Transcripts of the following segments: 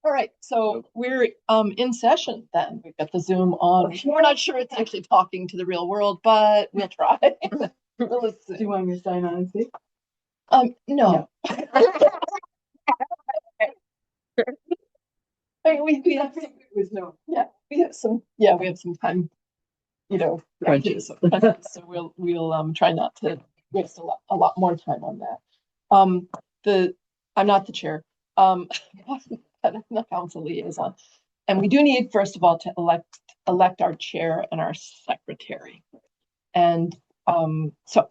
All right, so we're in session then. We've got the Zoom on. We're not sure it's actually talking to the real world, but we'll try. Do you want me to sign on and see? No. We have we have some time, crunches. So we'll try not to waste a lot more time on that. I'm not the chair. I'm the council liaison. And we do need, first of all, to elect our chair and our secretary. And so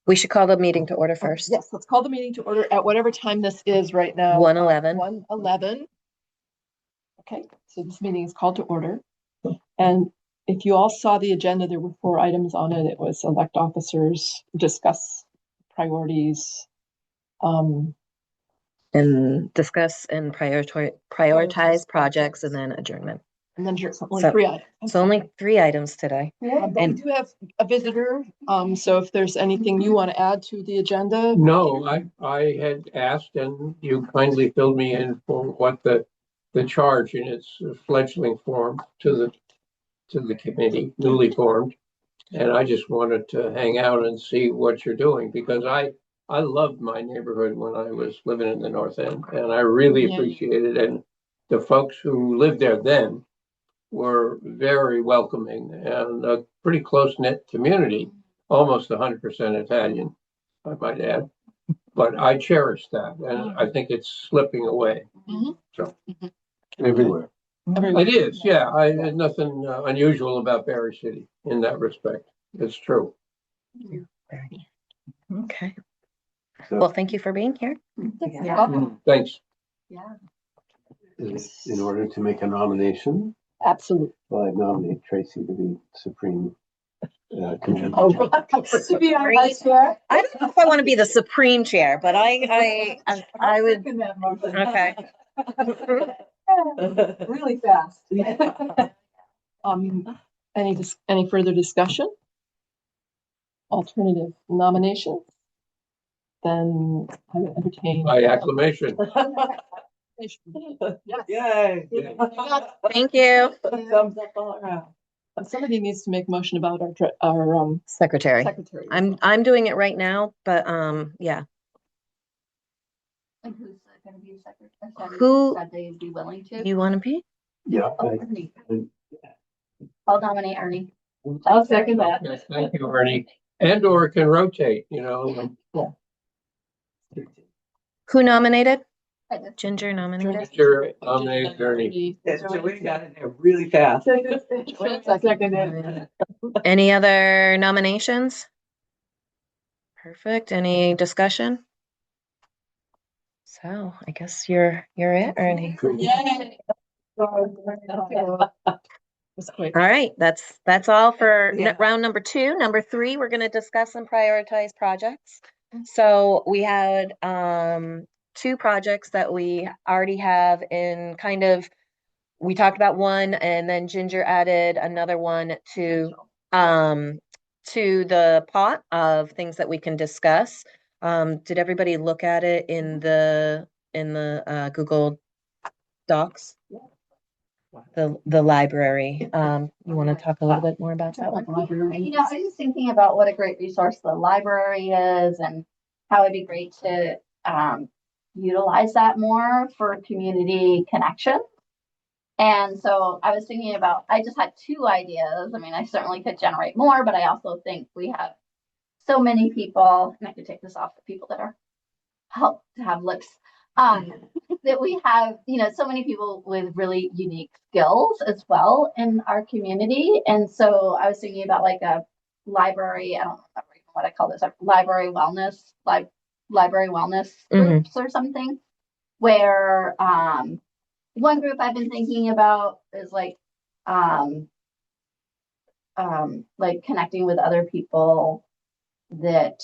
we should call the meeting to order first. Yes, let's call the meeting to order at whatever time this is right now. 1:11. 1:11. Okay, so this meeting is called to order. And if you all saw the agenda, there were 4 items on it. It was elect officers, discuss priorities, and discuss and prioritize projects, and then adjournment. And then only 3 items. So only 3 items today. Yeah, and we do have a visitor. So if there's anything you want to add to the agenda. No, I had asked and you kindly filled me in for what the charge in its fledgling form to the committee, newly formed. And I just wanted to hang out and see what you're doing, because I loved my neighborhood when I was living in the North End, and I really appreciated it. And the folks who lived there then were very welcoming and a pretty close-knit community, almost 100% Italian, I might add. But I cherish that, and I think it's slipping away. So everywhere. It is, yeah. There's nothing unusual about Barre City in that respect. It's true. Okay. Well, thank you for being here. Thanks. Yeah. In order to make a nomination, Absolutely. well, I nominate Tracy to be supreme. To be our vice chair. I don't know if I want to be the supreme chair, but I would. That motion. Okay. Really fast. Any further discussion? Alternative nominations? Then I would entertain. By acclamation. Yes. Yay. Thank you. Thumbs up all around. Somebody needs to make motion about our Secretary. secretary. I'm doing it right now, but yeah. And who's going to be secretary? Who said they'd be willing to? you want to be? Yeah. I'll nominate Ernie. I'll second that. Yes, thank you, Ernie. And or it can rotate, Who nominated? I did. Ginger nominated. Ginger nominated Ernie. We got in there really fast. Seconded. Any other nominations? Perfect. Any discussion? So I guess you're it, Ernie. Yay. All right, that's all for round number 2. Number 3, we're going to discuss and prioritize projects. So we had 2 projects that we already have in kind of. We talked about one, and then Ginger added another one to the pot of things that we can discuss. Did everybody look at it in the Google Docs? The library. You want to talk a little bit more about that one? I was just thinking about what a great resource the library is and how it'd be great to utilize that more for community connection. And so I was thinking about, I just had 2 ideas. I mean, I certainly could generate more, but I also think we have so many people, and I could take this off the people that are help to have lips, that we have, so many people with really unique skills as well in our community. And so I was thinking about like a library, I don't remember even what I call this, like library wellness groups or something, where one group I've been thinking about is like connecting with other people that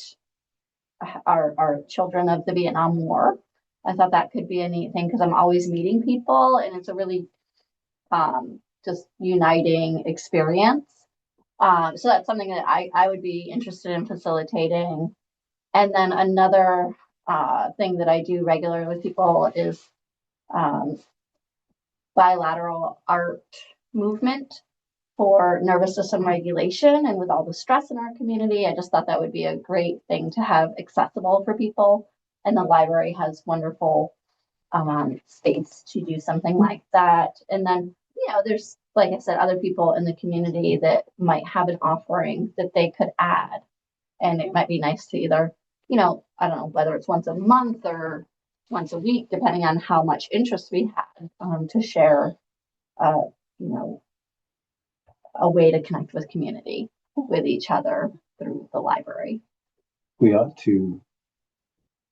are children of the Vietnam War. I thought that could be a neat thing because I'm always meeting people, and it's a really just uniting experience. So that's something that I would be interested in facilitating. And then another thing that I do regularly with people is bilateral art movement for nervous system regulation. And with all the stress in our community, I just thought that would be a great thing to have accessible for people. And the library has wonderful space to do something like that. And then, there's, like I said, other people in the community that might have an offering that they could add. And it might be nice to either, I don't know, whether it's once a month or once a week, depending on how much interest we had, to share, a way to connect with community, with each other through the library. We ought to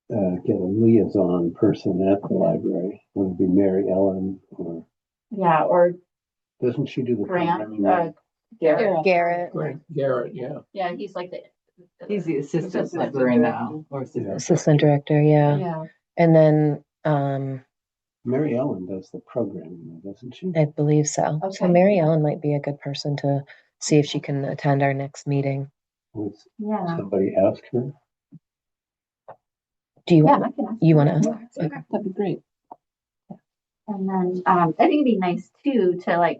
get a liaison person at the library. Would it be Mary Ellen, or Yeah, or doesn't she do the Grant, programming? Garrett. Garrett, Garrett, yeah. Yeah, he's like He's the assistant librarian now, or assistant director, yeah. Yeah. And then, Mary Ellen does the programming, doesn't she? I believe so. So Okay. Mary Ellen might be a good person to see if she can attend our next meeting. Would Yeah. somebody ask her? Do you Yeah, want, I can ask. you want to ask? Okay, that'd be great. And then I think it'd be nice too to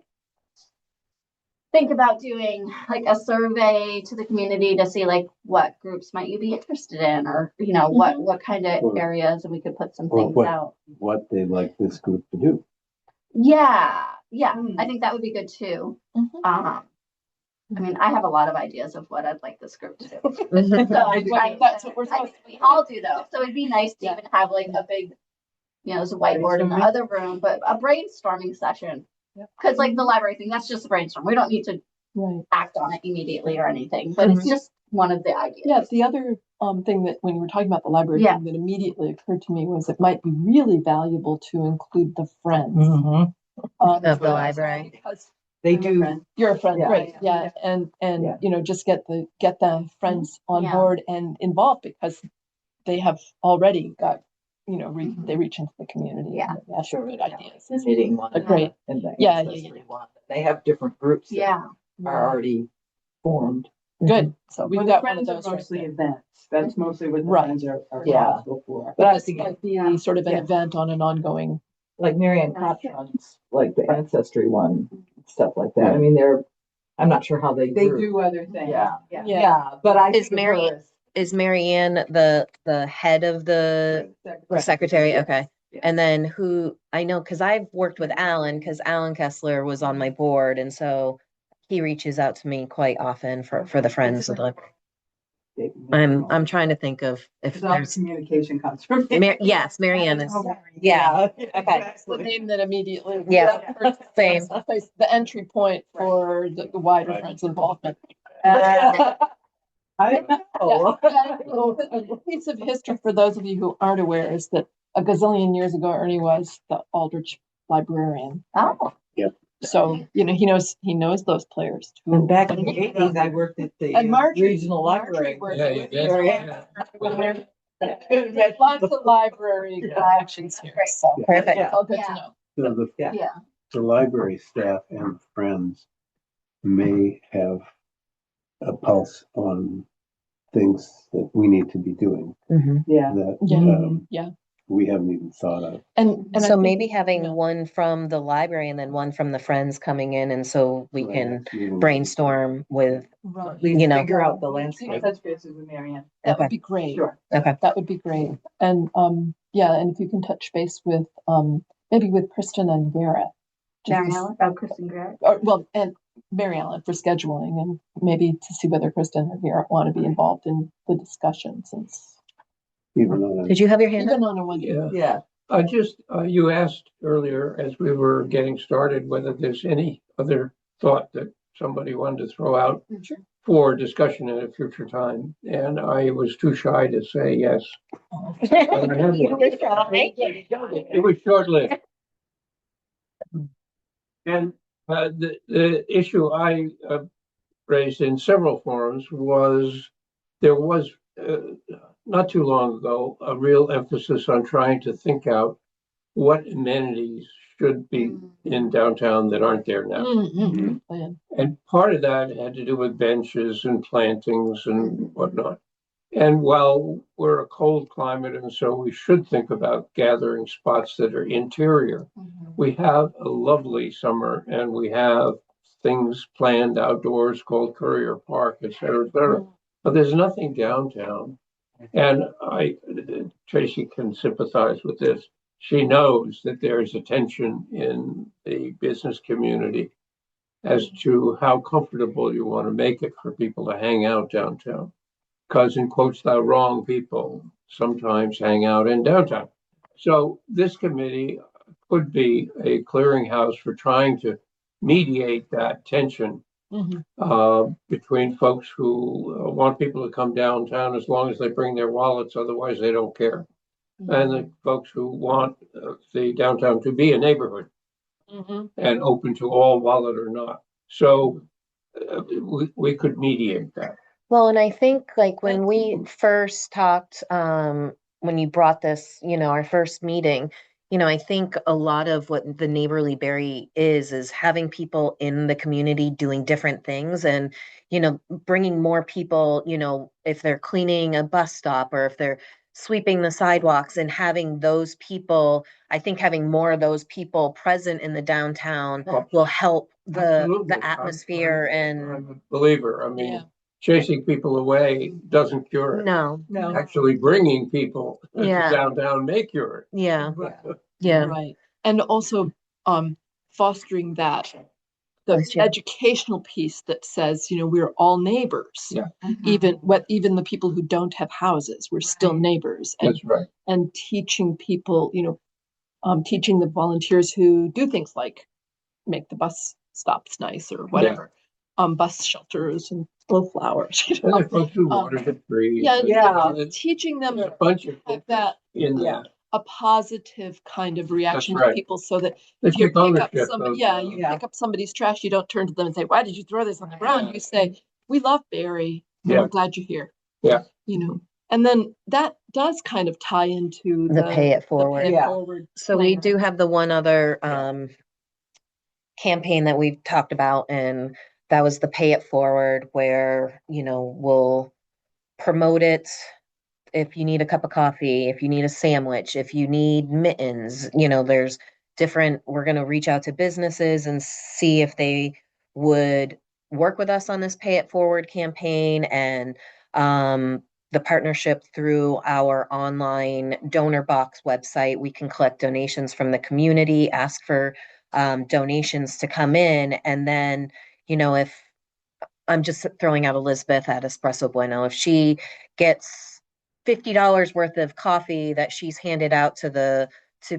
think about doing a survey to the community to see what groups might you be interested in, or what kind of Or- areas, and we could put some or things what- out. What they'd like this group to do? Yeah, I think that would be good too. Mhm. I mean, I have a lot of ideas of what I'd like this group to do. So That's what we're I supposed think we all do though. So it'd be nice to even have a big, there's a whiteboard in the other room, but a brainstorming session. Yep. Because the library thing, that's just a brainstorm. We don't need to Right. act on it immediately or anything, but it's just one of the ideas. Yeah, the other thing that when you were talking about the library Yeah. thing that immediately occurred to me was it might be really valuable to include the friends Of the because library. They do. you're a friend, Yeah. right? Yeah, and Yeah. just get the friends on Yeah. board and involved because they have already got they reach into the community. Yeah. and that's Sure. good ideas. Knitting one. Great. And the Yeah, ancestry one. They have different groups that Yeah. are already formed. Good. So we've Well, got the one of friends are those right mostly there. events. That's mostly what the Right. friends are Yeah. responsible for. But I was This thinking, might be sort of an Yeah. event on an ongoing. like Marianne Koch runs, like the ancestry one, stuff like that. I mean, I'm not sure how they They group. do other things. Yeah. Yeah. Yeah, but I Is think of Mary- her as- Is Mary Ann the head of the secretary? Yes. Okay. Yeah. And then who, I know, because I've worked with Alan, because Alan Kessler was on my board, and so he reaches out to me quite often for the Friends of the Library. I'm trying to think of if Because all the there's, communication comes from. yes, Mary Ann is, Yeah. The name that immediately. Yeah. Same. The entry point for the wider friends involvement. I don't know. A piece of history for those of you who aren't aware is that a gazillion years ago, Ernie was the Aldrich librarian. Oh, So, he knows those players too. And back in the 80s, I worked at the And Marjorie- regional library. Yeah, you did. There's lots of library connections here, so. Perfect. It's all good to Yeah. know. So the, yeah. the library staff and friends may have a pulse on things that we need to be doing Mhm. Yeah. that Yeah. um, we haven't even thought of. And I So think, maybe having you know, one from the library and then one from the Friends coming in, and so we Right. can Meeting. brainstorm with, right, At least You know. figure out the landscape. Touch bases with Marianne. that Okay. would be great. Sure. That would be great. And and if you can touch base with maybe with Kristen and Vera. just Mary to Ellen, oh, Kristen Garrett. and Mary Ellen for scheduling and maybe to see whether Kristen or Vera want to be involved in the discussion since Even on a did you have your hand up? even on a one. Yeah. Yeah. You asked earlier as we were getting started, whether there's any other thought that somebody wanted to throw out Sure. for discussion at a future time. And I was too shy to say yes. It was short-lived. And the issue I raised in several forums was there was not too long ago a real emphasis on trying to think out what amenities should be in downtown that aren't there now. Mm-hmm. And part of that had to do with benches and plantings and whatnot. And while we're a cold climate, and so we should think about gathering spots that are interior, we have a lovely summer and we have things planned outdoors called Courier Park, et cetera, et cetera. But there's nothing downtown. And Tracy can sympathize with this. She knows that there is a tension in the business community as to how comfortable you want to make it for people to hang out downtown. Because in quotes, the wrong people sometimes hang out in downtown. So this committee could be a clearinghouse for trying to mediate that tension between folks who want people to come downtown as long as they bring their wallets, otherwise they don't care. And the folks who want the downtown to be a neighborhood and open to all, wallet or not. So we could mediate that. Well, and I think like when we first talked, when you brought this, our first meeting, I think a lot of what the Neighborly Berry is having people in the community doing different things and, bringing more people, if they're cleaning a bus stop or if they're sweeping the sidewalks and having those people, I think having more of those people present in the downtown will help Absolutely. the atmosphere I'm a believer. I mean, Yeah. chasing people away doesn't cure it. No. Actually bringing people Yeah. downtown may cure it. Yeah. Yeah. Yeah. Right. And also fostering the Bless you. educational piece that says, we're all neighbors. Yeah. Even the people who don't have houses, we're still neighbors. And That's right. and teaching people, teaching the volunteers who do things like make the bus stops nice or whatever, bus shelters and blow flowers. And the folks who water the trees. Yeah. Teaching them There's a bunch of have that in that. a positive kind of reaction That's right. to people, so that They if you take pick up ownership some, of you Yeah. pick up somebody's trash, you don't turn to them and say, "Why did you throw this on the ground?" Yeah. You say, "We love Barry, and Yeah. we're glad you're here." Yeah. And then that does kind of tie into The pay it forward. pay it Yeah. forward. So we plan. do have the one other campaign that we've talked about, and that was the pay it forward, where we'll promote it. If you need a cup of coffee, if you need a sandwich, if you need mittens, there's different, we're going to reach out to businesses and see if they would work with us on this pay it forward campaign, and the partnership through our online donor box website. We can collect donations from the community, ask for donations to come in, and then, if I'm just throwing out Elizabeth at Espresso Bueno, if she gets $50 worth of coffee that she's handed out to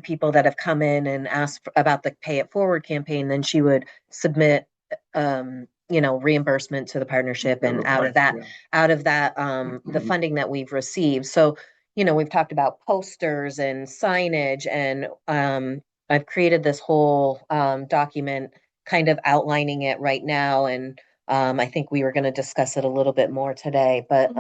people that have come in and asked about the Pay It Forward campaign, then she would submit reimbursement to the partnership, and out of that the funding that we've received. So we've talked about posters and signage, and I've created this whole document kind of outlining it right now, and I think we were going to discuss it a little bit more today, but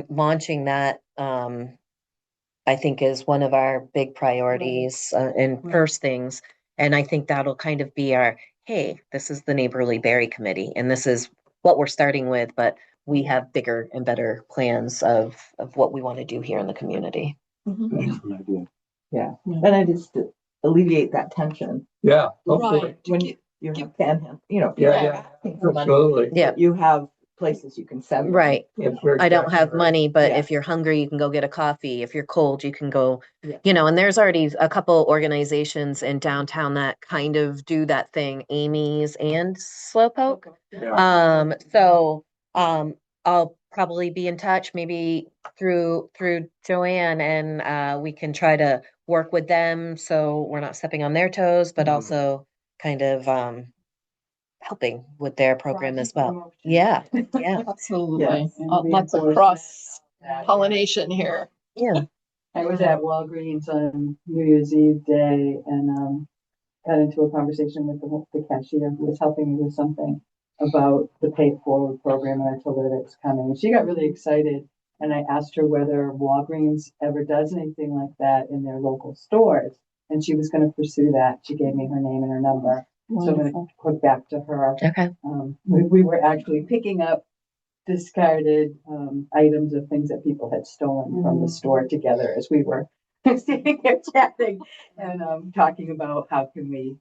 launching that, I think, is one of our big priorities and first things. And I think that'll kind of be our, hey, this is the Neighborly Berry Committee, and this is what we're starting with, but we have bigger and better plans of what we want to do here in the community. Excellent idea. Yeah. And I just to alleviate that tension. Yeah. Right. When you have panhandle, Yeah. asking for money, Absolutely. Yeah. you have places you can send them. Right. You know. That's very I don't have right. money, but Yeah. if you're hungry, you can go get a coffee. If you're cold, you can go, Yeah. and there's already a couple organizations in downtown that kind of do that thing, Amy's and Slowpoke. Yeah. So I'll probably be in touch maybe through Joanne, and we can try to work with them so we're not stepping on their toes, but also kind of helping with their program as well. Yeah. Yeah. Absolutely. Yes, and Lots of reinforce cross that. pollination here. Yeah. I was at Walgreens on New Year's Eve day and got into a conversation with the cashier who was helping me with something about the Pay It Forward program, and I told her that it's coming. And she got really excited, and I asked her whether Walgreens ever does anything like that in their local stores, and she was going to pursue that. She gave me her name and her number, so I'm going to Wonderful. put back to her. Okay. We were actually picking up discarded items of things that people had stolen from the store together as we were sitting there chatting and talking about how can we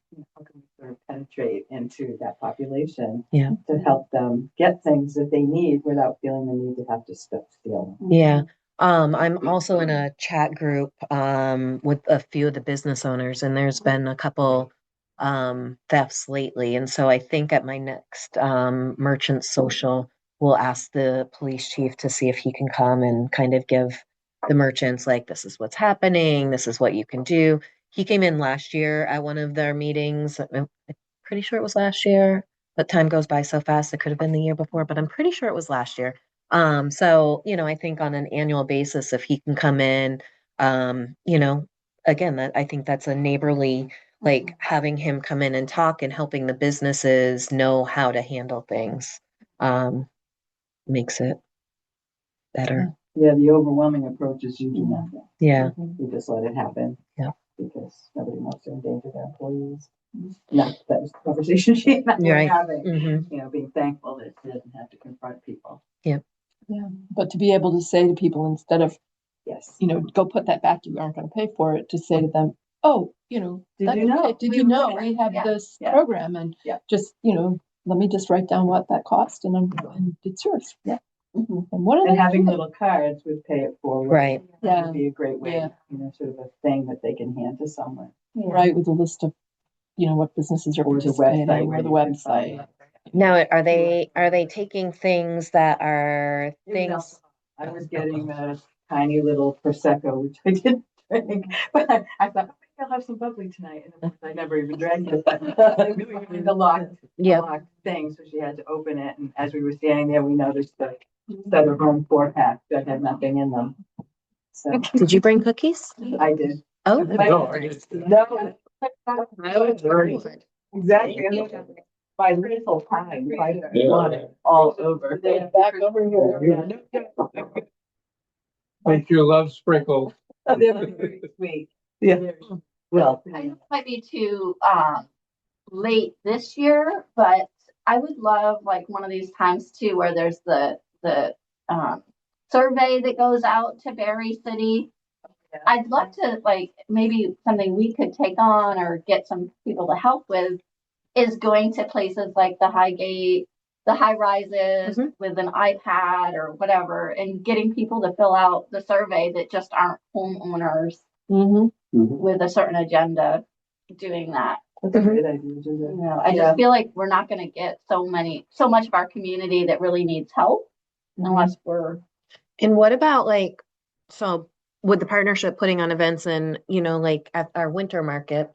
sort of penetrate into that population Yeah. to help them get things that they need without feeling the need to have to steal them. Yeah. I'm also in a chat group with a few of the business owners, and there's been a couple thefts lately. And so I think at my next merchant social, we'll ask the police chief to see if he can come and kind of give the merchants like, this is what's happening, this is what you can do. He came in last year at one of their meetings. I'm pretty sure it was last year, but time goes by so fast. It could have been the year before, but I'm pretty sure it was last year. So, I think on an annual basis, if he can come in, again, that I think that's a neighborly, like having him come in and talk and helping the businesses know how to handle things, makes it better. Yeah, the overwhelming approach is you do nothing. Yeah. You just let it happen. Yeah. Because nobody wants to endanger their employees. No, that was the conversation she and I were Right. having. Mm-hmm. Being thankful that she doesn't have to confront people. Yeah, but to be able to say to people instead of, Yes. go put that back, you aren't going to pay for it, to say to them, oh, Did that's you know? okay. Did you know we have this program and just, let me just write down what that cost and it's yours. Yeah. And what are And they having doing? little cards with pay it forward. Right. Yeah. Would be a great way, Yeah. sort of a thing that they can hand to someone. Right, with a list of, what businesses are Or the participating, website or where the you can find website. Now, are they taking things that are things? I was getting a tiny little prosecco, which I didn't drink, but I thought, maybe I'll have some bubbly tonight, and of course I never even drank it. But the locked thing, so she had to open it, and as we were standing there, we noticed the set of home 4-pack that had nothing in them. So Did you bring cookies? I did. Oh, No, I just. No. Exactly. And then my little pie, I want it all over. They're back over here. Don't you love sprinkles? They're very sweet. Yeah. Well, I know it might be too late this year, but I would love like one of these times too where there's the survey that goes out to Barre City. I'd love to like maybe something we could take on or get some people to help with is going to places like the Highgate, the high rises with an iPad or whatever, and getting people to fill out the survey that just aren't homeowners with a certain agenda doing that. that's a great idea. I just feel like we're not going to get so much of our community that really needs help unless we're. And what about so with the partnership putting on events and, like at our winter market,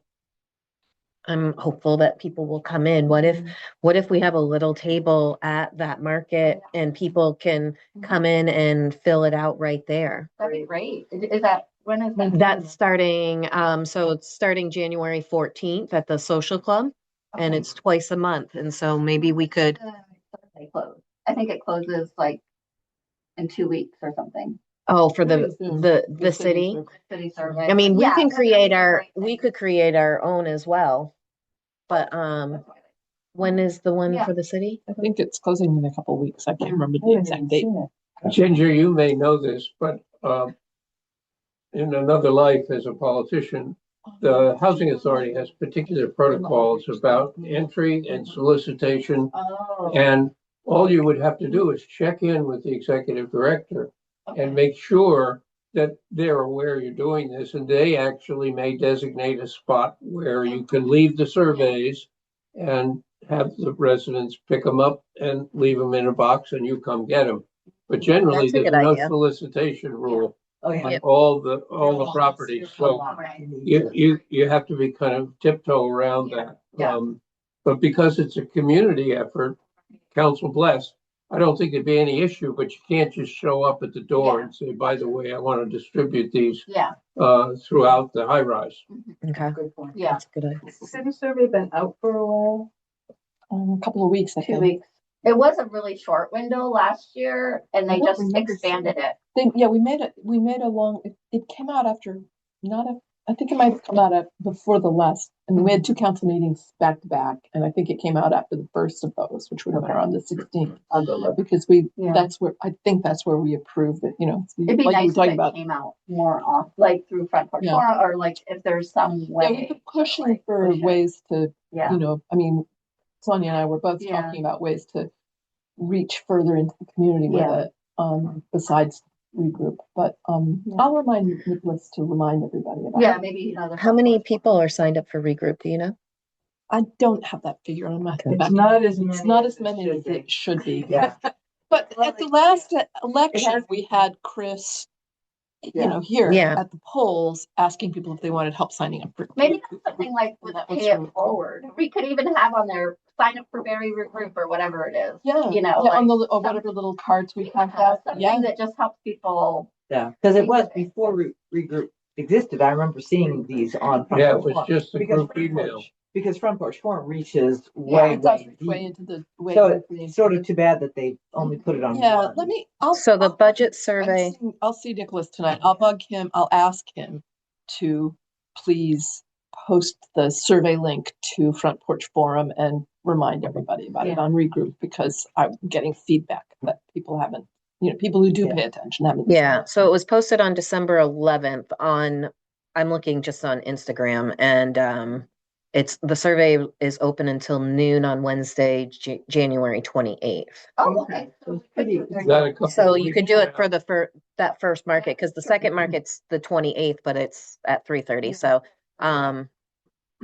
I'm hopeful that people will come in. What if we have a little table at that market and people can come in and fill it out right there? That'd be great. Is that, when is that? That's starting, so it's starting January 14th at the social club and it's twice a month. And so maybe we could. They close. I think it closes like in 2 weeks or something. Oh, for the city. City survey. I mean, we could create our own as well. But when is the one for the city? I think it's closing in a couple of weeks. I can't remember the exact date. Ginger, you may know this, but in another life as a politician, the housing authority has particular protocols about entry and solicitation. And all you would have to do is check in with the executive director and make sure that they're aware you're doing this. And they actually may designate a spot where you can leave the surveys and have the residents pick them up and leave them in a box and you come get them. But generally, That's a there's good no idea. solicitation rule on Yep. all the properties. So you have to be kind of tiptoe around that. But because it's a community effort, council blessed, I don't think there'd be any issue, but you can't just show up at the door and say, by the way, I want to distribute these throughout the high rise. Okay. Good point. Yeah. That's a good idea. Has the city survey been out for a while? A couple of weeks, I 2 think. weeks. It was a really short window last year and they I don't just remember expanded it. We made a long, it came out after not a I think it might have come out before the last, and we had two council meetings back to back, and I think it came out after the first of those, which would have been around the 16th. I'll go look. Because Yeah. I think that's where we approved it, It'd be like you were nice if talking it about. came out more off, like through Front Porch Yeah. Forum, or like if there's some way. Yeah, we've been pushing like, for push it. ways to, Yeah. I mean, Sonia and I were both Yeah. talking about ways to reach further into the community with Yeah. it, besides regroup. But Yeah. I'll remind Nicholas to remind everybody about Yeah, it. maybe, the How many people are signed up for regroup? Do you know? I don't have that figure on my Okay. back. It's not as It's many not as as it many should as be. it should be. Yeah. But Well, at the last election, has- we had Chris, Yeah. here Yeah. at the polls, asking people if they wanted help signing up for. Maybe that's something like with That was Pay It really cool. Forward. We could even have on there, sign up for Barre Group or whatever it is. Yeah, like on or some- whatever little cards we have. something that just helps people. Yeah, because it was before regroup existed. I remember seeing these on. Front Yeah, it Porch was Forum, just a because group Front Porch- email. Because Front Porch Forum reaches Yeah, It does way reach way deep. into the way. So it's sort of too bad that they only put it on. Yeah, one. So the budget survey, I'll see Nicholas tonight. I'll bug him. I'll ask him to please post the survey link to Front Porch Forum and remind everybody about it on regroup, because I'm getting feedback that people haven't, people who do pay attention haven't. yeah. So it was posted on December 11th I'm looking just on Instagram, and the survey is open until noon on Wednesday, January 28th. Oh, okay. So it's pretty. Got a couple So of you weeks could do it now. for that first market, because the second market's the 28th, but it's at 3:30. So,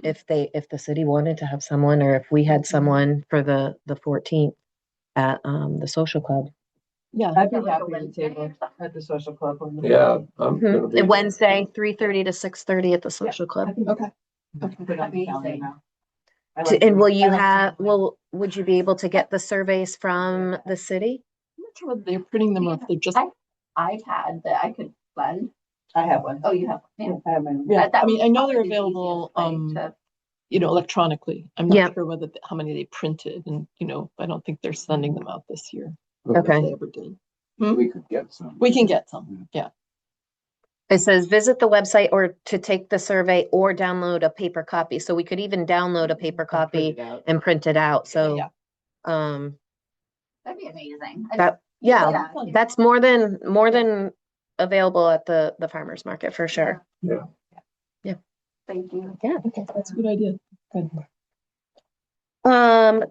if the city wanted to have someone, or if we had someone for the 14th at the social club. Yeah. I'd be Like a happy to Wednesday table or something. at the social club. on the- Yeah, I'm gonna be. And Wednesday, 3:30 to 6:30 at the social club. I think Okay. Put it on the calendar now. I To- like And to- will you I like to have, know. would you be able to get the surveys from the city? I'm not sure whether they're printing them or if they're just. iPad that I could blend. I have one. Oh, you have, yeah. I have my own. Yeah, That I mean, would I know they're probably be the available, easiest way to- electronically. I'm Yeah. not sure how many they printed, and, I don't think they're sending them out this year. Okay. If they ever did. We could get some. We can get some, yeah. It says visit the website or to take the survey or download a paper copy. So we could even download a paper copy and print it out. So, Yeah. That'd be amazing. yeah, that's more than available at the farmer's market for sure. Yeah. Thank you. Yeah. That's a good idea. Good.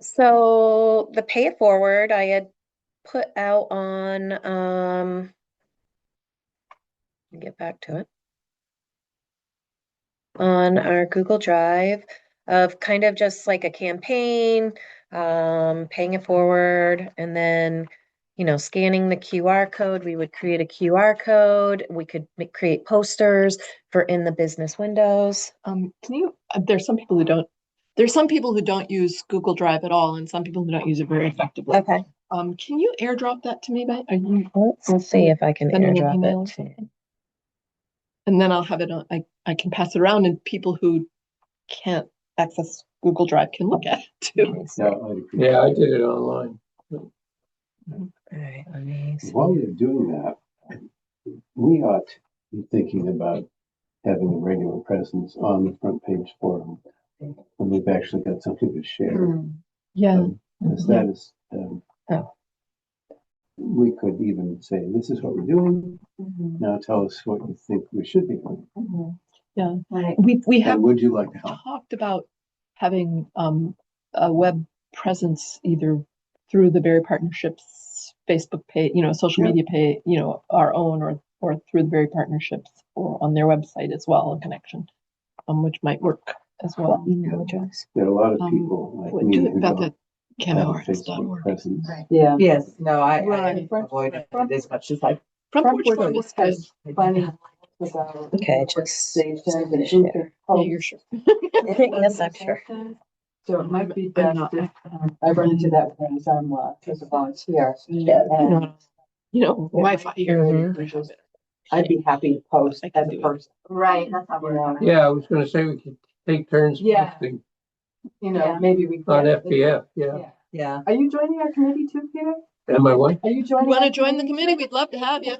So the pay it forward I had put out on, let me get back to it. On our Google Drive of kind of just like a campaign, paying it forward, and then, scanning the QR code. We would create a QR code. We could create posters for in the business windows. There's some people who don't use Google Drive at all, and some people who don't use it very effectively. Okay. Can you airdrop that to me, Let's see if I can Send me an airdrop email or it to. something? And then I'll have it on, I can pass it around, and people who can't access Google Drive can look at it too. Yeah, I did it online. All right, let me see. While you're doing that, we ought to be thinking about having a regular presence on the front page forum. And we've actually got something to share. Yeah. Because that is, Oh. we could even say, this is what we're doing. Now tell us what you think we should be doing. Yeah. Right. We have And would you like to help? talked about having a web presence either through the Barre Partnerships Facebook page, social Yeah. media page, our own, or through the Barre Partnerships, or on their website as well, a connection, which might work as well. Email address. There are a lot of people like What me do who about don't the have a cameoartist.org. Facebook presence. Yeah. Yes, no, I Right. avoid it as much as I. Front Front Porch Porch Forum is good. has funny about Okay, just stations and share. share. Yeah, you're sure. Yes, I'm sure. So it might be I'm best not- if, I run into that when I'm as a volunteer. And Wi-Fi here. I'd be happy to post I can as a do it. person. Right, that's how we're. Yeah, I was gonna say we could take turns Yeah. posting Yeah. Maybe we. on can. FBF, yeah. Yeah. Are you joining our committee too, Peter? Am I what? Are you You joining? want to our join the committee? We'd love to have you.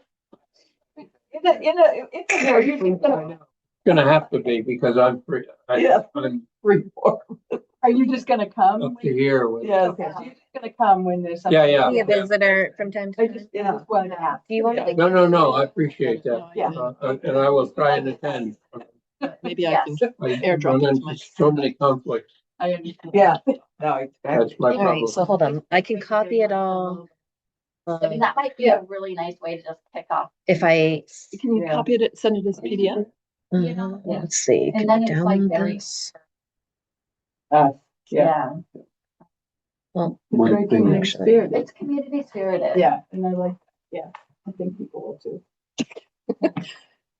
It's a very brief time. gonna have to be because I'm free. Yeah. I'm Reform. Are you just gonna come? up to here with. Yeah, okay, so you're just gonna come when there's something. Yeah, Be a visitor from time I to just, time. I just wanted to ask. Do you want me to? No, I appreciate that. Yeah. And I will try and attend. Maybe I can Yes. I airdrop run it to into my. so many conflicts. I understand. Yeah. No, exactly. That's my All right, problem. so hold on. I can copy it all. I mean, that might be a really nice way to just kick off. If I, Can you Yeah. copy it, send it as PDF? let's see. And Can I then it's like download very. this? Yeah. Yeah, Well, It's One very thing- community Actually. spirited. it's community spirited. Yeah, and I like, yeah, I think people will too.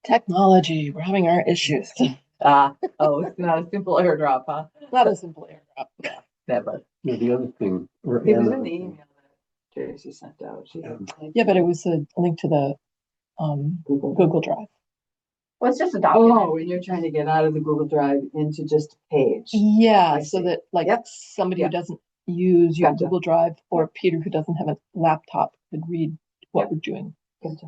Technology, we're having our issues. Oh, it's not a simple airdrop, huh? Not a simple airdrop. Never. Yeah, the other thing. or It was another in the thing, email that Tracy sent out. She had Yeah, but it was a link to the Google. Google Drive. Well, it's just a document. Oh, and you're trying to get out of the Google Drive into just a page. Yeah, I so see. that like Yep. somebody Yep. who doesn't use your Gotcha. Google Drive or Peter who doesn't have a laptop could read what Yep. we're doing. Gotcha.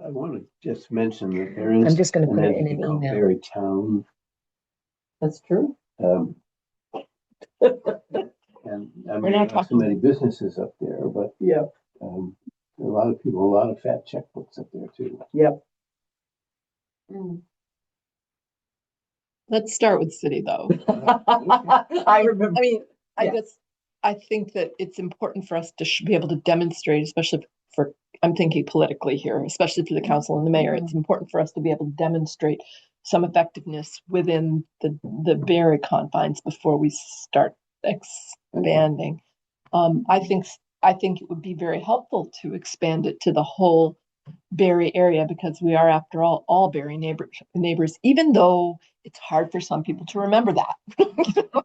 I want to just mention that there is. I'm just gonna an put it in entity an called email. Barre Town. That's true. And I We're mean, not not so talking- many businesses up there, but Yep. a lot of people, a lot of fat checkbooks up there too. Yep. Let's start with city though. I remember. I mean, Yeah. I think that it's important for us to be able to demonstrate, especially for, I'm thinking politically here, especially for the council and the mayor, it's important for us to be able to demonstrate some effectiveness within the Barre confines before we start expanding. I think it would be very helpful to expand it to the whole Barre area because we are, after all Barre neighbors, even though it's hard for some people to remember that.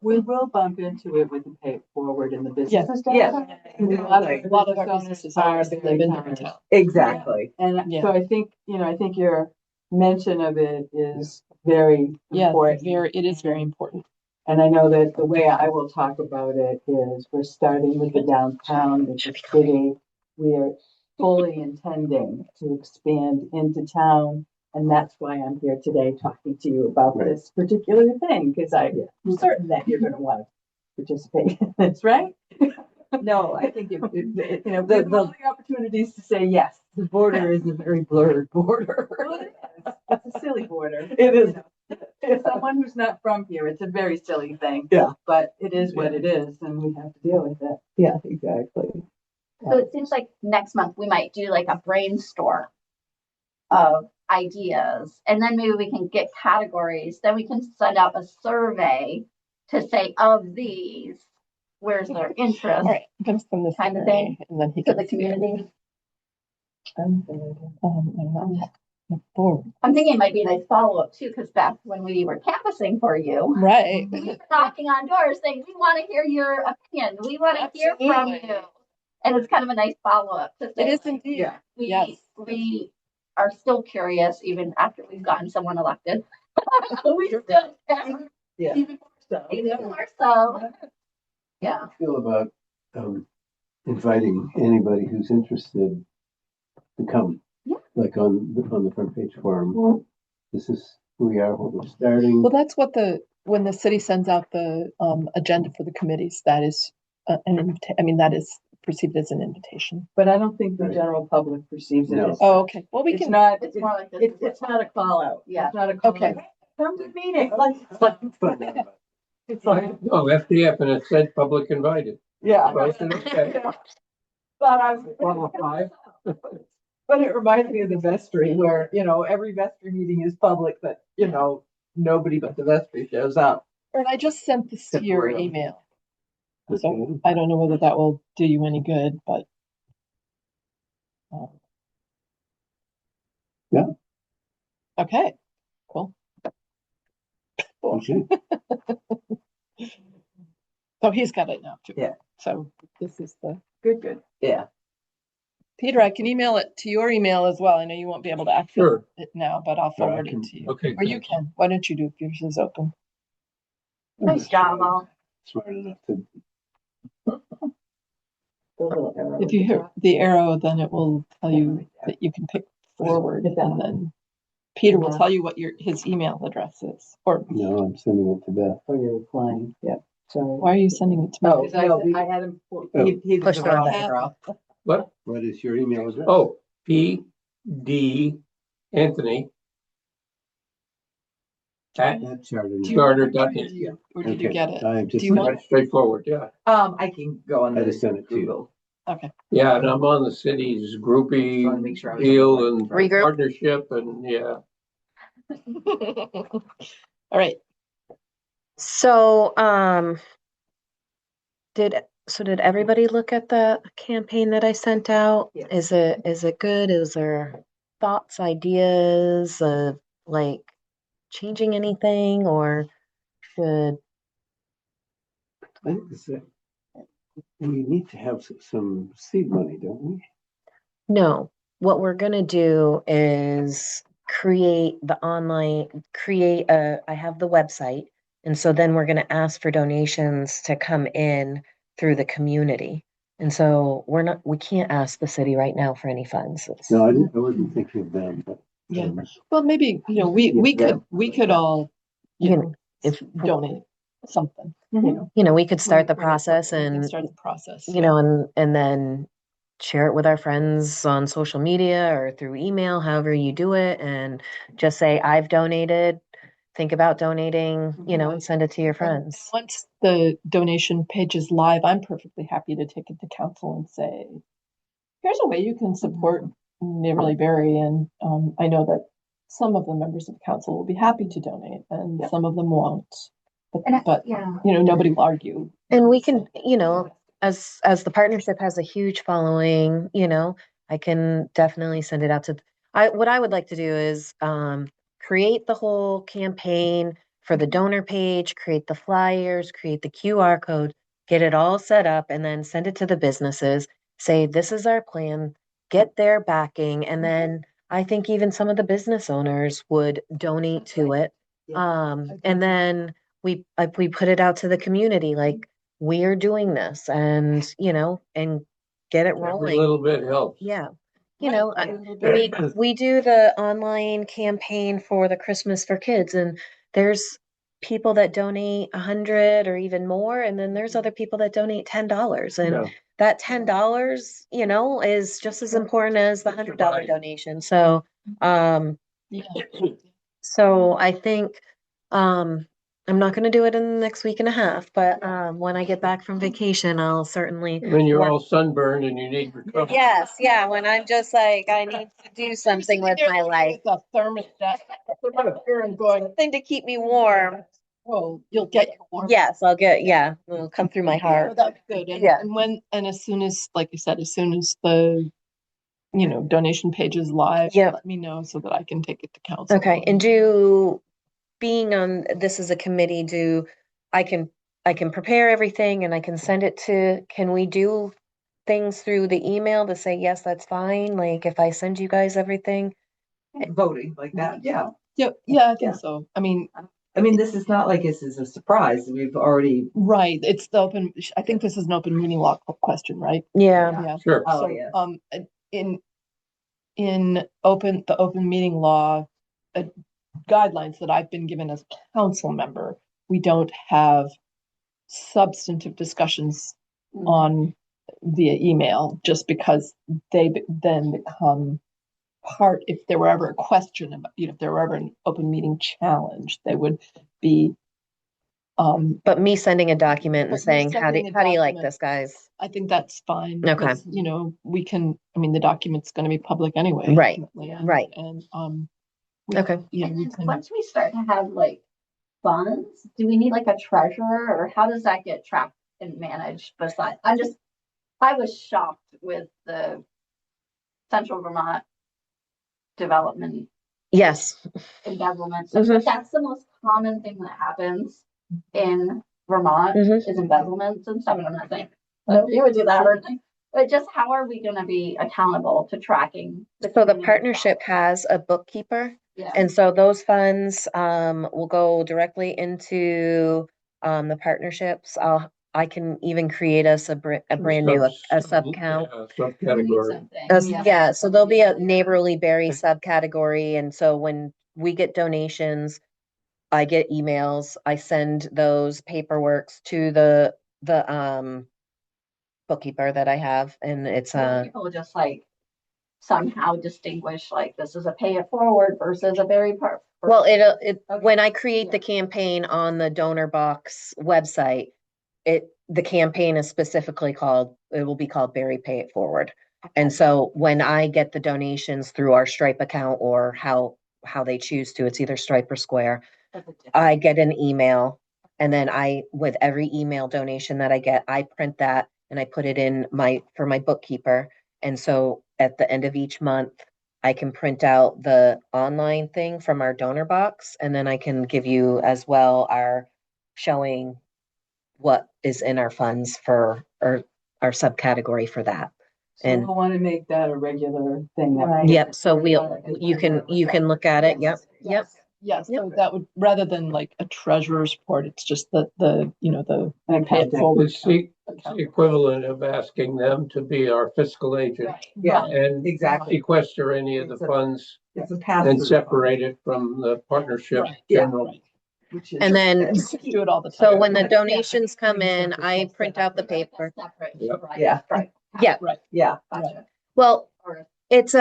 We will bump into it with the pay forward in the Yes. business. Yes. A lot of our businesses are owners live very in towns. town. Exactly. And Yeah. so I think, I think your mention of it is very Yeah, important. it is very important. And I know that the way I will talk about it is we're starting with the downtown, with the city. We are fully intending to expand into town. And that's why I'm here today talking to you about Right. this particular thing, because I'm certain that you're gonna want to participate in this, right? No, I think You it, know, the, give all the opportunities to say yes. the border is a very blurred border. It's a silly border. It is. For someone who's not from here, it's a very silly thing. Yeah. But it is what it is, and we have to deal with it. Yeah, exactly. So it seems like next month we might do like a brainstorm of ideas, and then maybe we can get categories. Then we can send out a survey to say of these, where's their interest All right, I'm gonna send this Kind of to Renee, thing and then he to can the see it. community. I'm not bored. I'm thinking it might be a nice follow-up too, because Beth, when we were canvassing for you, Right. we were knocking on doors saying, we want to hear your opinion. We want to hear from Absolutely. you. And it's kind of a nice follow-up to It say, is indeed. Yeah. Yes. we are still curious, even after we've gotten someone elected. We still care. Yeah. Even more so. Even more so. Yeah. I feel about inviting anybody who's interested to come. Yeah. Like on the front page forum. This is who we are, what we're starting. Well, that's what when the city sends out the agenda for the committees, that is that is perceived as an invitation. But I don't think the Right. general public perceives it No. as. Oh, okay. Well, we It's can. not, It's more like this. it's not a call out. Yeah. It's not a call Okay. out. Come to the meeting. It's Like, like, oh, FDF, and it said public invited. Yeah. So I said, okay. But I was, Qualify. but it reminds me of the vestry where, every vestry meeting is public, but, nobody but the vestry shows up. And I just sent this to your Temporarily. email, Okay. so I don't know whether that will do you any good, but. Yeah. Okay. Cool. Okay. So he's got it now too. Yeah. So this is good. Yeah. Peter, I can email it to your email as well. I know you won't be able to access Sure. it now, but I'll Well, I forward can- it to you. Okay. Or you thanks. can. Why don't you do it if yours is open? Nice job, all. Smart enough to. The little arrow If you at the hit top. the arrow, then it will tell you that you can pick forward, and then Peter will tell you what his email address is, or No, I'm sending it to Beth. Oh, you're replying, yeah, sorry. why are you sending it to me? Oh, Because I, no, I had him, he's Push the the wrong button. girl. What? What is your email address? Oh, PD Anthony at That charter. Do no. you Charter want it, or doesn't- did you- or did you Okay, get it? I have just Do you sent want- it. straightforward, yeah. I can go on I the just sent it to you. Google. Okay. Yeah, and I'm on the city's groupie Just wanna make sure I was deal on the and right- Regroup. partnership and yeah. All right. So, did everybody look at the campaign that I sent out? Yes. Is it good? Is there thoughts, ideas of like changing anything or should, I think we need to have some seed money, don't we? no, what we're gonna do is create I have the website. And so then we're gonna ask for donations to come in through the community. And so we can't ask the city right now for any funds. No, I wasn't thinking of them, but. Yeah. Well, maybe, we could all, You know, if, donate something, we could start the process We can and, start the process. and then share it with our friends on social media or through email, however you do it, and just say, I've donated, think about donating, and send it to your friends. Once the donation page is live, I'm perfectly happy to take it to council and say, here's a way you can support Neighborly Berry. And I know that some of the members of council will be happy to donate and some of them won't. But Yeah. nobody will argue. And we can, as the partnership has a huge following, I can definitely send it out to what I would like to do is create the whole campaign for the donor page, create the flyers, create the QR code, get it all set up, and then send it to the businesses, say this is our plan, get their backing, and then I think even some of the business owners would donate to it. And then we put it out to the community like we're doing this and and get it Every rolling. little bit helps. Yeah. Right. We do the online campaign for the Christmas for Kids, and there's people that donate 100 or even more, and then there's other people that donate $10, and Yeah. that $10, is just as important as the $100 donation. So, Yeah. so I think I'm not going to do it in the next week and a half, but when I get back from vacation, I'll certainly. When you're work- all sunburned and you need recovery. Yes, yeah, when I'm just like, I need to do something with my life. The thermostat, and going, Something to keep me warm. oh, you'll get your warm. Yes, it'll come through my Oh, heart. that's good. And, Yeah. and as soon as, like you said, as soon as the, donation page is live, Yeah. let me know so that I can take it to council. Okay, and being on this as a committee, I can prepare everything and I can send it can we do things through the email to say, yes, that's fine? Like if I send you guys everything? Voting like that, yeah. Yeah, I think so. I mean, This is not like this is a surprise. We've already. right, it's I think this is an open meeting law question, right? Yeah. Yeah. Sure. Oh, So, yes. in the open meeting law guidelines that I've been given as council member, we don't have substantive discussions on via email, just because they then become part, if there were ever a question about, if there were ever an open meeting challenge, they would be. But me sending a document But and you saying, how do sending a you like document- this, guys? I think that's fine. Okay. Because, we can, the document's gonna be public anyway. Right, ultimately, and- right. And, Okay. Yeah, And we then can, once we start to have like funds, do we need like a treasurer or how does that get tracked and managed? Besides, I was shocked with the Central Vermont Development Yes. embezzlement. Mhm. But that's the most common thing that happens in Vermont Mhm. is embezzlements and stuff. And I'm not saying that you would do that or anything. But just how are we gonna be accountable to tracking? So the community partnership funds? has a bookkeeper. Yeah. And so those funds will go directly into the partnerships. I can even create us a brand new, a sub count. Subcategory. Yeah, so there'll be a neighborly berry subcategory, and so when we get donations, I get emails, I send those paperworks to the bookkeeper that I have, and it's People just like somehow distinguish, like, this is a pay it forward versus a berry part. well, Okay. when I create the campaign on the donor box website, the campaign is specifically called, it will be called Barry Pay It Forward. And so when I get the donations through our Stripe account or how they choose to, it's either Stripe or Square, I get an email, and then with every email donation that I get, I print that and I put it in for my bookkeeper. And so at the end of each month, I can print out the online thing from our donor box, and then I can give you as well showing what is in our funds for our subcategory for that. So And we'll want to make that a regular thing. Right. yep, so you can look at it. Yep. Yeah, so that would, rather than like a treasurer's report, it's just the pay it Account. forward. It's the equivalent of asking them to be our fiscal agent Yeah, and exactly. sequester any of the funds It's a pass. and separate it from the partnership Right. general. Right. Which is. And then Do it all the time. so when the donations come in, I print out the paper. Separate, Yep. right, Yeah. right. Yeah. Yeah. Gotcha. Well, Or it's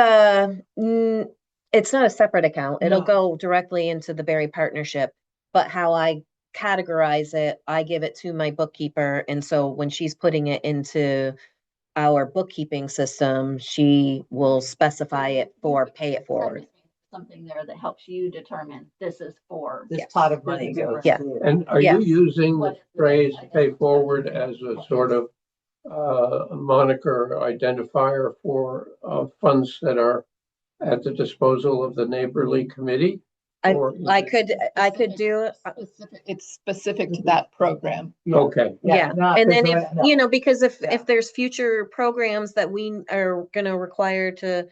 it's not a separate account. It'll No. go directly into the Berry partnership, but how I categorize it, I give it to my bookkeeper. And so when she's putting it into our bookkeeping system, she will specify it for pay it forward. something there that helps you determine this is for. This Yes. pot of money goes. Yeah. to- And are Yeah. you using the phrase pay forward as a sort of moniker identifier for funds that are at the disposal of the neighborly committee? Or is I it- could do it. It's specific to that program. Okay, Yeah, not and then the if, grant, no. you know, because if Yeah. there's future programs that we are gonna require to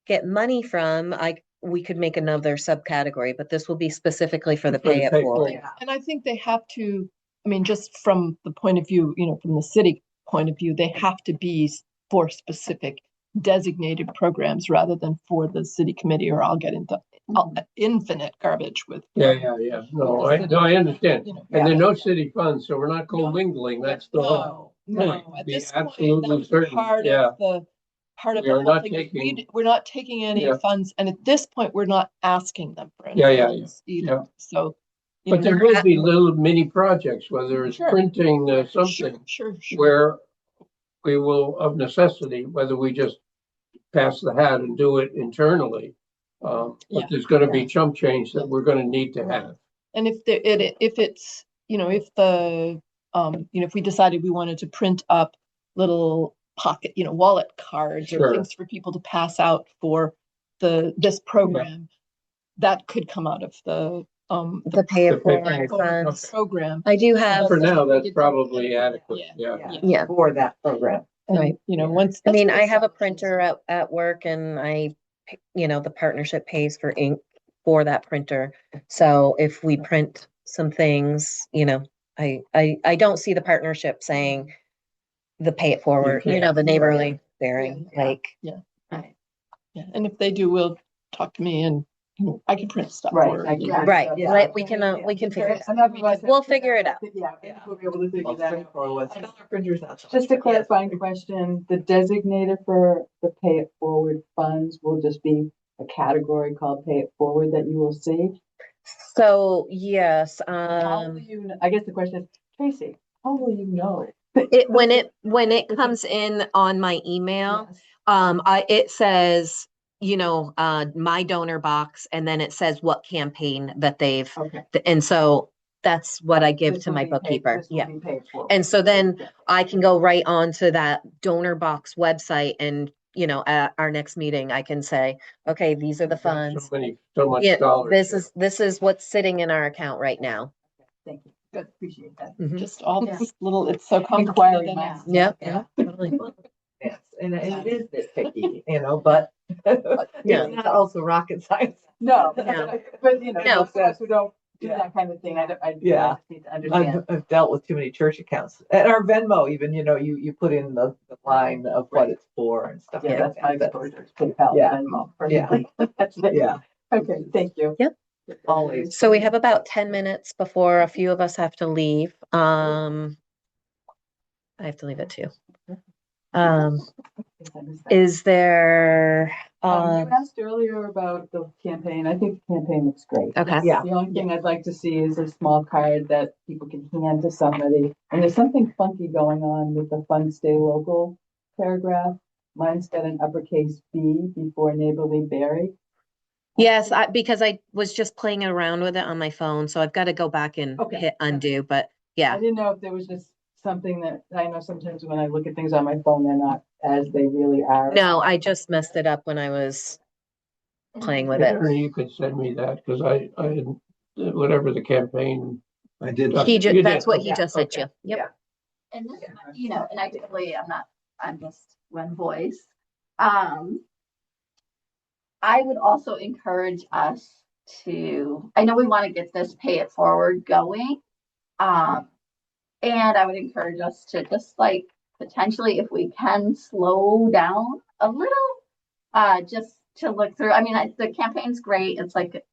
get money from, we could make another subcategory, but this will be specifically for the For the pay it pay forward. forward. And I think they have to, I mean, just from the point of view, from the city point of view, they have to be for specific designated programs rather than for the city committee, or I'll get into infinite garbage with. Yeah. No, I understand. You know, And there are no city funds, so we're not No. commingling. That's the whole. No, point. at Be this point, absolutely that's certain. part Yeah. of the, part of We the are whole not thing. is taking- we're not taking any Yeah. funds, and at this point, we're not asking them for any Yeah. funds either. Yeah. So. But there will be little mini projects, whether it's Sure. printing something, Sure. where we will, of necessity, whether we just pass the hat and do it internally. Yeah. But there's gonna be chump change that we're gonna need to have. And if it's, if the, if we decided we wanted to print up little pocket, wallet cards or Sure. things for people to pass out for this program, that could come out of the Pay The it pay forward forward. funds. program. I do have, For now, that's probably adequate, Yeah. yeah. For that program. And, Right. once. I mean, that's I have a what- printer at work, and the partnership pays for ink for that printer. So if we print some things, I don't see the partnership saying the pay it forward, can't. the neighborly bearing, Yeah. like, Right. Yeah, and if they do, we'll talk to me and I can print stuff. Right, for I you. can- right, Yeah. right, we can figure it out. And otherwise- We'll figure it out. Yeah, we'll be able to figure that out. Dollar printers, not so Just a much, but clarifying question, the designator for the pay it forward funds will just be a category called pay it forward that you will see? So, yes, How will you, I guess the question is, Tracy, how will you know? when it comes in on my email, Yes. it says, my donor box, and then it says what campaign that they've, Okay. and so that's what I give This to will my be paid- bookkeeper. this will Yeah. be paid for. And so then I can go right on to that donor box website, and, at our next meeting, I can say, okay, these are the funds. So much Yeah, dollars. this is what's sitting in our account right now. Thank you. Good, appreciate that. Just all Yeah. this little, it's so Inquiry complicated. minds. Yeah. Yeah. Totally. Yes, and it is nitpicky, but Yeah. it's not also rocket science. No, No. but No. those of us who don't do that kind of thing. I don't, I Yeah. just need to understand. I've dealt with too many church accounts. And our Venmo, even, you put in the line of what it's for and stuff. Yeah, like that's my that. exposure to PayPal. Yeah. And personally. That's it. Yeah, Okay, thank you. Yep. always. So we have about 10 minutes before a few of us have to leave. I have to leave at 2. Is there, You asked earlier about the campaign. I think the campaign looks great. okay. Yeah. The only thing I'd like to see is a small card that people can hand to somebody. And there's something funky going on with the Fund Stay Local paragraph. Mine's got an uppercase B before neighborly Barre. Yes, because I was just playing around with it on my phone, so I've got to go back and Okay. hit undo, but I yeah. didn't know if there was just something that, I know sometimes when I look at things on my phone, they're not as they really are. No, I just messed it up when I was playing with it. Ernie, you could send me that, because I, whatever the campaign. I did. He You that's did, what he okay, just sent okay. you. Yep. And this, and I typically, I'm just one voice. I would also encourage us to, I know we want to get this pay it forward going. And I would encourage us to just like potentially, if we can slow down a little, just to look through. I mean, the campaign's great. It's like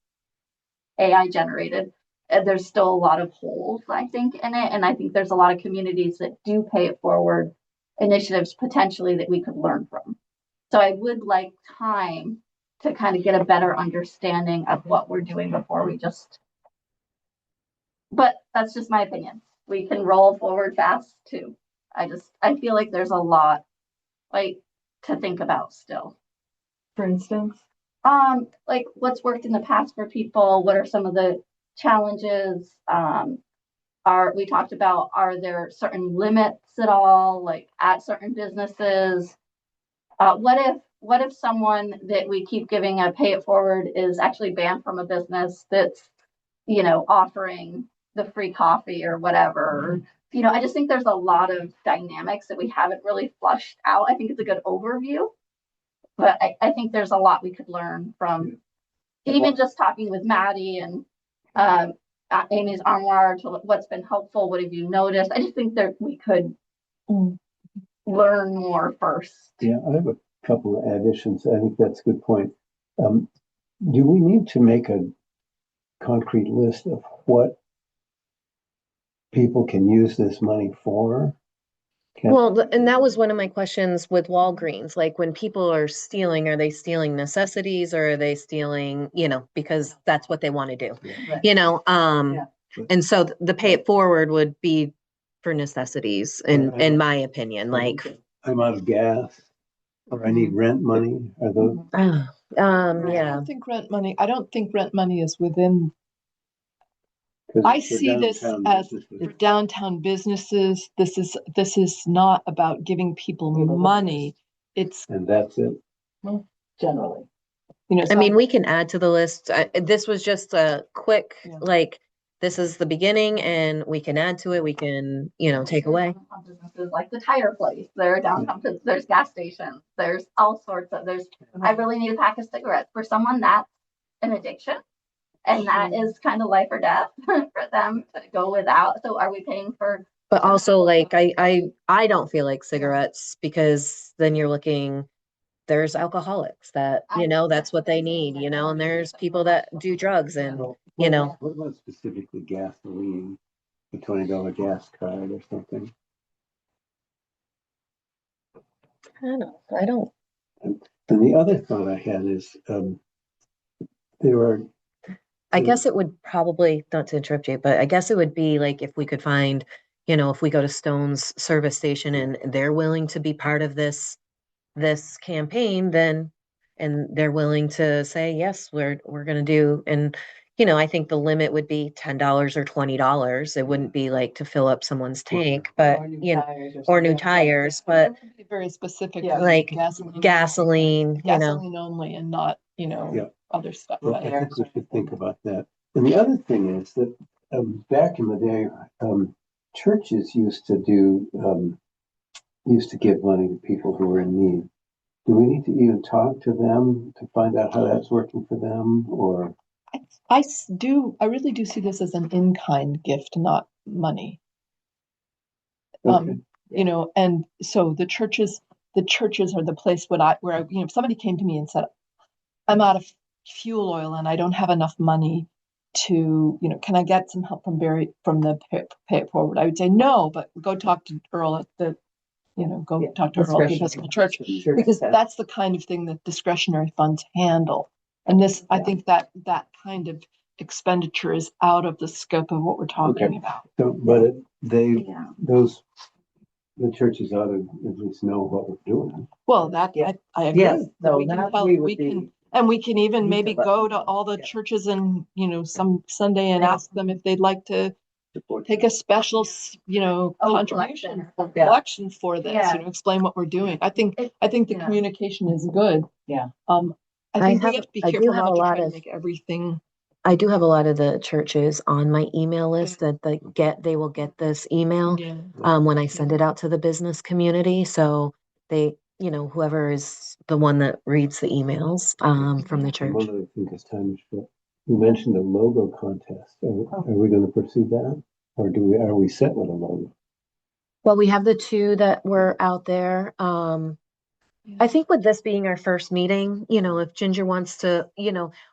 AI generated. There's still a lot of holes, I think, in it. And I think there's a lot of communities that do pay it forward initiatives potentially that we could learn from. So I would like time to kind of get a better understanding of what we're doing before we just, but that's just my opinion. We can roll forward fast too. I feel like there's a lot like to think about still. For instance, Like what's worked in the past for people? What are some of the challenges? We talked about, are there certain limits at all, like at certain businesses? What if someone that we keep giving a pay it forward is actually banned from a business that's, offering the free coffee or whatever? I just think there's a lot of dynamics that we haven't really flushed out. I think it's a good overview, but I think there's a lot we could learn from even just talking with Maddie and Amy's armoire to what's been helpful. What have you noticed? I just think that we could learn more first. Yeah, I have a couple of additions. I think that's a good point. Do we need to make a concrete list of what people can use this money for? Well, and that was one of my questions with Walgreens. Like when people are stealing, are they stealing necessities or are they stealing, because that's what they want to do, Right. Yeah. And so the pay it forward would be for necessities in my opinion, like, I'm out of gas or I need rent money. Are those? yeah. I don't think rent money is within. I see this as for downtown businesses. This is not about giving people money. And that's it. generally. I mean, we can add to the list. This was just a quick, like, this is the beginning and we can add to it. We can, take away. Businesses like the tire place, there are downtown, there's gas stations, there's all sorts of, I really need a pack of cigarettes. For someone, that's an addiction. And that is kind of life or death for them to go without. So are we paying for? But also, like, I don't feel like cigarettes, because then you're looking, there's alcoholics that, that's what they need, and there's people that do drugs and, What about specifically gasoline, a $20 gas card or something? I don't. And the other thought I had is there are. I guess it would probably, not to interrupt you, but I guess it would be like if we could find, if we go to Stone's service station and they're willing to be part of this campaign, then, and they're willing to say, yes, we're going to do. And, I think the limit would be $10 or $20. It wouldn't be like to fill up someone's tank, but, or new tires, but Be very specific, like gasoline, gasoline only, and not, other stuff. Well, I think we should think about that. And the other thing is that back in the day, churches used to give money to people who were in need. Do we need to even talk to them to find out how that's working for them? Or I really do see this as an in-kind gift, not money. Okay. You know, and so the churches are the place where if somebody came to me and said, I'm out of fuel oil and I don't have enough money to, can I get some help from Barry from the Pay It Forward? I would say no, but go talk to Earl at the, go Yeah, talk to Earl at the Episcopal Church, because that's the kind of thing that discretionary funds handle. And this, I think that kind of expenditure is out of the scope of what we're talking Okay. about. So, but Yeah. the churches ought to at least know what we're doing. Well, that Yeah. I agree. Yes, no, We can that tell- we would we be. can, and we can even Each maybe of us. go to all the Yeah. churches and, some Sunday and Yeah. ask them if they'd like to Support. take a special, contribution collection. collection for this, Yeah. Explain what we're doing. I think the Yeah. communication is good. Yeah. I think we have to be I do careful have not a to lot try to of- make everything. I do have a lot of the churches on my email list that they will get this email Yeah. when I send it out to the business community. So they, whoever is the one that reads the emails from the church. One other thing, this time, you mentioned a logo contest. Are we going to pursue that? Or are we set with a logo? Well, we have the two that were out there. I think with this being our first meeting, if Ginger wants to,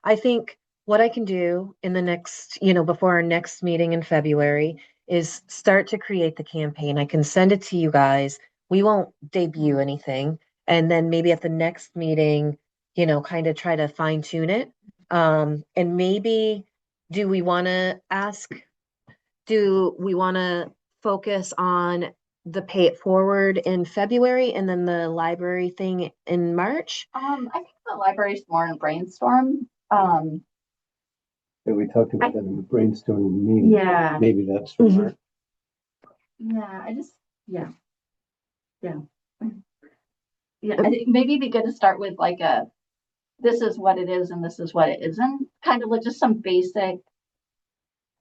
I think what I can do in the next, before our next meeting in February is start to create the campaign. I can send it to you guys. We won't debut anything. And then maybe at the next meeting, kind of try to fine tune it. And maybe do we want to focus on the Pay It Forward in February and then the library thing in March? I think the library's more in brainstorm. Yeah, we talked about that in the brainstorming meeting. Yeah. Maybe that's Mhm. smart. Yeah, I think maybe it'd be good to start with like this is what it is and this is what it isn't. Kind of like just some basic.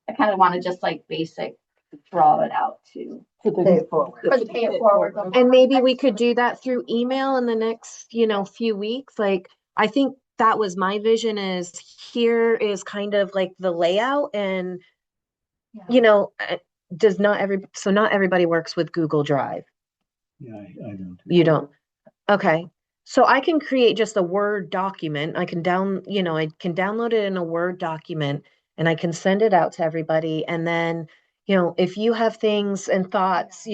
I kind of want to just like basic draw it out to Pay it forward. for the Pay It Forward. And maybe we could do that through email in the next, few weeks. Like, I think that was my vision is here is kind of like the layout and, not everybody works with Google Drive. Yeah, I don't. You don't. Okay. So I can create just a Word document. I can download it in a Word document and I can send it out to everybody. And then, if you have things and thoughts,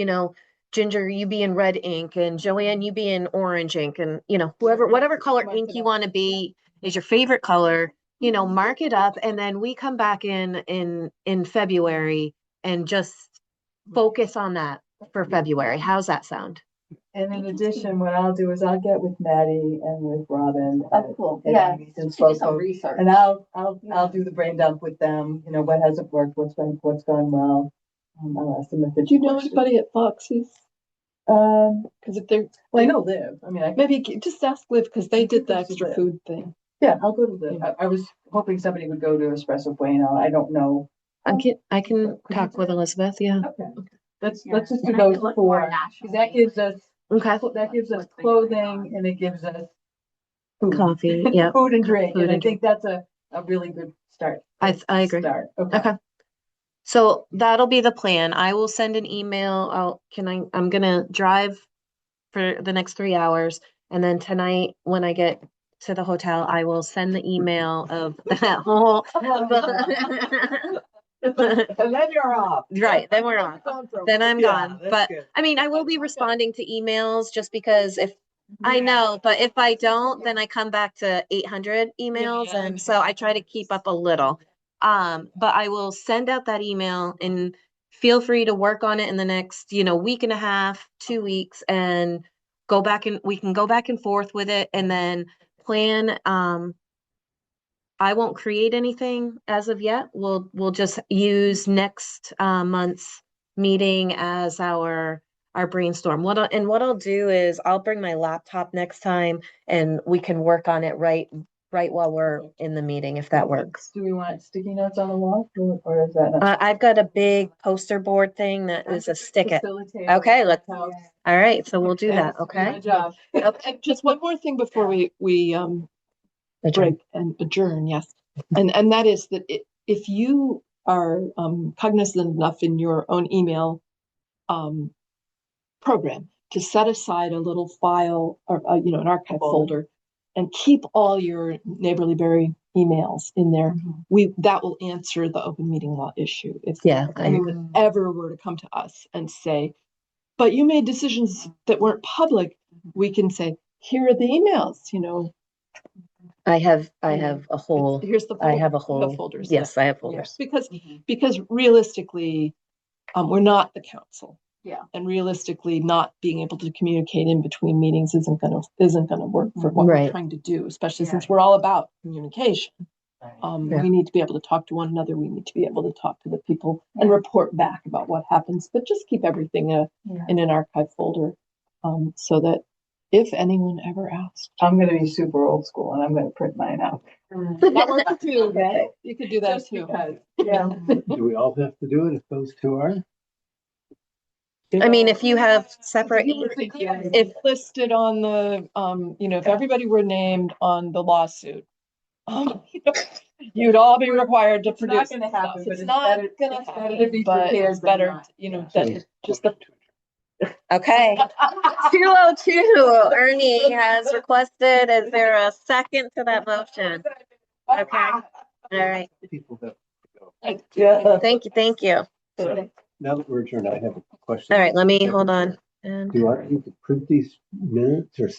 Ginger, you be in red ink and Joanne, you be in orange ink and, whatever color ink you want to be is your favorite color, mark it up. And then we come back in February and just focus on that for February. How's that sound? And in addition, what I'll do is I'll get with Maddie and with Robin. Oh, cool. at Yeah. Amy's and To do some Slowpoke, research. And I'll do the brain dump with them, what hasn't worked, what's gone well. I'll ask them if it's. Do you know anybody at Foxy's? Because if they're, Well, I know Liv. I mean, maybe just ask Liv because they did the Just extra Liv. food thing. yeah, I'll go to Liv. I was hoping somebody would go to Espresso Bueno. I don't know. I can talk with Elizabeth. Yeah. Okay. Let's Yeah. just do And I could those look more four. nationally. That gives us Okay. clothing and it gives us food. Coffee. Yeah. Food and drink. Food And I and think that's a really good start. I agree. Start. Okay. Okay. So that'll be the plan. I will send an email. I'm gonna drive for the next 3 hours. And then tonight, when I get to the hotel, I will send the email of that whole. And then you're off. Right, then we're off. Then I'm gone. that's But good. I mean, I will be responding to emails just because I know, but if I don't, then I come back to 800 emails. Yeah. And so I try to keep up a little. But I will send out that email and feel free to work on it in the next, week and a half, 2 weeks and we can go back and forth with it and then plan. I won't create anything as of yet. We'll just use next month's meeting as our brainstorm. What I'll do is I'll bring my laptop next time and we can work on it right while we're in the meeting if that works. Do we want sticky notes on the wall or is that not? I've got a big poster board thing that is a stick it. Facilitate. Okay, let's. Help. All right, so we'll do that. Okay. Good job. And just one more thing before we break and adjourn. Yes. And that is that if you are cognizant enough in your own email program to set aside a little file or an archive folder and keep all your Neighborly Berry emails in there, that will answer the open meeting law issue. If anyone ever were to come to us and say, but you made decisions that weren't public, we can say, here are the emails, I have a whole, here's the I have a the whole, folders. yes, I have folders. Because realistically, we're not the council. Yeah. And realistically, not being able to communicate in between meetings isn't gonna work for what Right. we're trying to do, especially since we're all about communication. Yeah. We need to be able to talk to one another. We need to be able to talk to the people and report back about what happens, but just keep everything in an archive folder, so that if anyone ever asks. I'm gonna be super old school and I'm gonna print mine out. That works too. Okay. You could do that Just too. because, yeah. Do we all have to do it if those two are? I mean, if you have separate, if Listed on the, if everybody were named on the lawsuit, you'd all be required to It's not produce gonna stuff. happen, but It's it's not better- gonna it's better to happen, be but prepared it's than better, not. that just the. okay. 202, Ernie has requested, is there a second to that motion? Okay, all right, People that go. Yeah. thank you. So now that we're adjourned, I have a question. All right, let me, hold on. And Do I need to print these minutes or